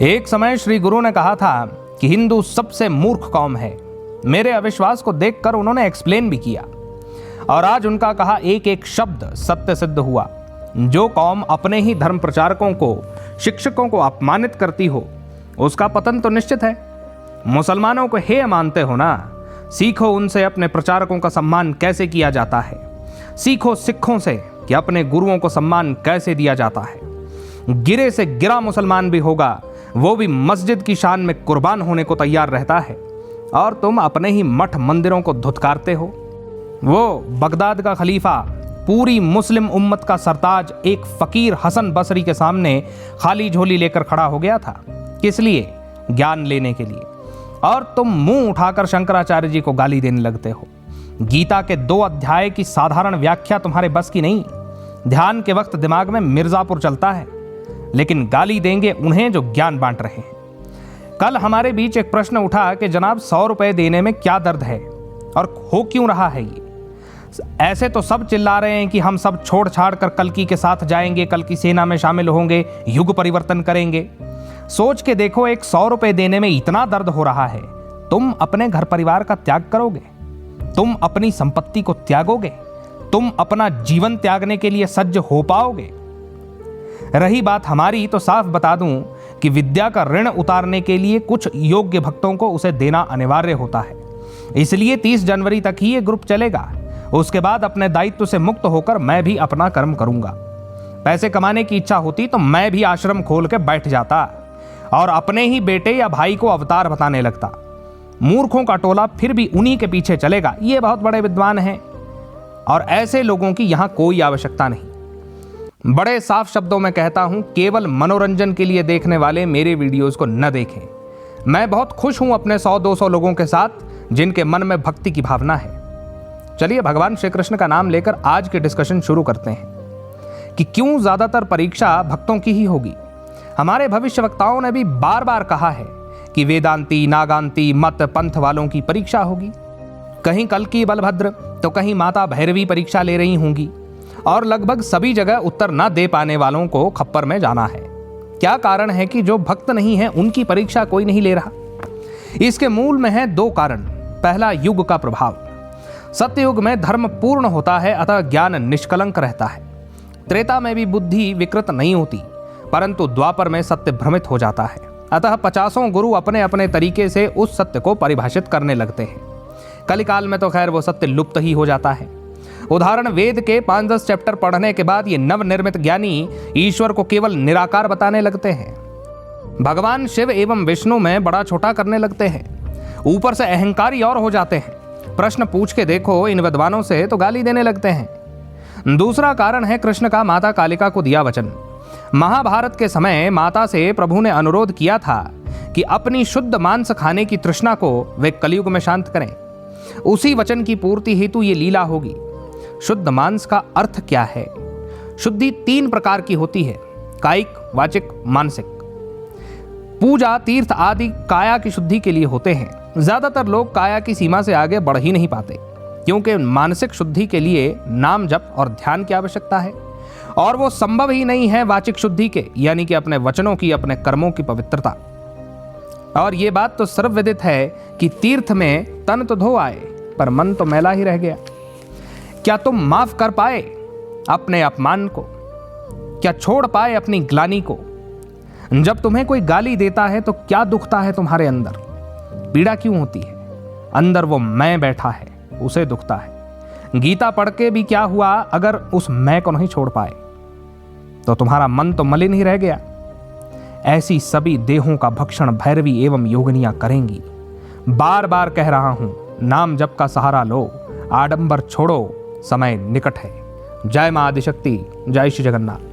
एक समय श्री गुरु ने कहा था कि हिंदू सबसे मूर्ख कौम है। मेरे अविश्वास को देखकर उन्होंने एक्सप्लेन भी किया और आज उनका कहा एक एक शब्द सत्य सिद्ध हुआ। जो कौम अपने ही धर्म प्रचारकों को, शिक्षकों को अपमानित करती हो, उसका पतन तो निश्चित है। मुसलमानों को हेय मानते हो ना, सीखो उनसे अपने प्रचारकों का सम्मान कैसे किया जाता है। सीखो सिखों से कि अपने गुरुओं को सम्मान कैसे दिया जाता है। गिरे से गिरा मुसलमान भी होगा, वो भी मस्जिद की शान में कुर्बान होने को तैयार रहता है, और तुम अपने ही मठ मंदिरों को धुतकारते हो। वो बगदाद का खलीफा, पूरी मुस्लिम उम्मत का सरताज, एक फकीर हसन बसरी के सामने खाली झोली लेकर खड़ा हो गया था। किस लिए? ज्ञान लेने के लिए। और तुम मुंह उठाकर शंकराचार्य जी को गाली देने लगते हो। गीता के 2 अध्याय की साधारण व्याख्या तुम्हारे बस की नहीं। ध्यान के वक्त दिमाग में मिर्जापुर चलता है, लेकिन गाली देंगे उन्हें जो ज्ञान बांट रहे हैं। कल हमारे बीच एक प्रश्न उठा कि जनाब 100 रुपए देने में क्या दर्द है और हो क्यों रहा है ये। ऐसे तो सब चिल्ला रहे हैं कि हम सब छोड़ छाड़ कर कल्कि के साथ जाएंगे, कल की सेना में शामिल होंगे, युग परिवर्तन करेंगे। सोच के देखो, एक 100 रुपए देने में इतना दर्द हो रहा है, तुम अपने घर परिवार का त्याग करोगे? तुम अपनी संपत्ति को त्यागोगे? तुम अपना जीवन त्यागने के लिए सज्ज हो पाओगे? रही बात हमारी, तो साफ बता दूं कि विद्या का ऋण उतारने के लिए कुछ योग्य भक्तों को उसे देना अनिवार्य होता है। इसलिए 30 जनवरी तक ही ये ग्रुप चलेगा। उसके बाद अपने दायित्व से मुक्त होकर मैं भी अपना कर्म करूंगा। पैसे कमाने की इच्छा होती तो मैं भी आश्रम खोल के बैठ जाता और अपने ही बेटे या भाई को अवतार बताने लगता। मूर्खों का टोला फिर भी उन्हीं के पीछे चलेगा। ये बहुत बड़े विद्वान हैं और ऐसे लोगों की यहां कोई आवश्यकता नहीं। बड़े साफ शब्दों में कहता हूं, केवल मनोरंजन के लिए देखने वाले मेरे वीडियोस को न देखें। मैं बहुत खुश हूं अपने 100-200 लोगों के साथ जिनके मन में भक्ति की भावना है। चलिए भगवान श्री कृष्ण का नाम लेकर आज के डिस्कशन शुरू करते हैं कि क्यों ज्यादातर परीक्षा भक्तों की ही होगी। हमारे भविष्यवक्ताओं ने भी बार बार कहा है कि वेदांती, नागांती, मत, पंथ वालों की परीक्षा होगी। कहीं कल्कि बलभद्र तो कहीं माता भैरवी परीक्षा ले रही होंगी और लगभग सभी जगह उत्तर न दे पाने वालों को खप्पर में जाना है। क्या कारण है कि जो भक्त नहीं है उनकी परीक्षा कोई नहीं ले रहा? इसके मूल में है 2 कारण। पहला, युग का प्रभाव। सत्ययुग में धर्म पूर्ण होता है, अतः ज्ञान निष्कलंक रहता है। त्रेता में भी बुद्धि विकृत नहीं होती, परंतु द्वापर में सत्य भ्रमित हो जाता है। अतः 50 गुरु अपने अपने तरीके से उस सत्य को परिभाषित करने लगते हैं। कलिकाल में तो खैर वो सत्य लुप्त ही हो जाता है। उदाहरण, वेद के 5-10 चैप्टर पढ़ने के बाद ये नवनिर्मित ज्ञानी ईश्वर को केवल निराकार बताने लगते हैं। भगवान शिव एवं विष्णु में बड़ा छोटा करने लगते हैं। ऊपर से अहंकारी और हो जाते हैं। प्रश्न पूछ के देखो इन विद्वानों से तो गाली देने लगते हैं। दूसरा कारण है कृष्ण का माता कालिका को दिया वचन। महाभारत के समय माता से प्रभु ने अनुरोध किया था कि अपनी शुद्ध मांस खाने की तृष्णा को वे कलयुग में शांत करें। उसी वचन की पूर्ति हेतु ये लीला होगी। शुद्ध मांस का अर्थ क्या है? शुद्धि 3 प्रकार की होती है, कायिक, वाचिक, मानसिक। पूजा, तीर्थ आदि काया की शुद्धि के लिए होते हैं। ज्यादातर लोग काया की सीमा से आगे बढ़ ही नहीं पाते, क्योंकि मानसिक शुद्धि के लिए नाम जप और ध्यान की आवश्यकता है, और वो संभव ही नहीं है वाचिक शुद्धि के, यानी कि अपने वचनों की, अपने कर्मों की पवित्रता। और ये बात तो सर्वविदित है कि तीर्थ में तन तो धो आए पर मन तो मैला ही रह गया। क्या तुम माफ कर पाए अपने अपमान को? क्या छोड़ पाए अपनी ग्लानि को? जब तुम्हें कोई गाली देता है तो क्या दुखता है तुम्हारे अंदर? पीड़ा क्यों होती है? अंदर वो मैं बैठा है, उसे दुखता है। गीता पढ़ के भी क्या हुआ अगर उस मैं को नहीं छोड़ पाए? तो तुम्हारा मन तो मलिन ही रह गया। ऐसी सभी देहों का भक्षण भैरवी एवं योगिनियां करेंगी। बार बार कह रहा हूं, नाम जप का सहारा लो, आडंबर छोड़ो, समय निकट है। जय मां आदिशक्ति, जय श्री जगन्नाथ।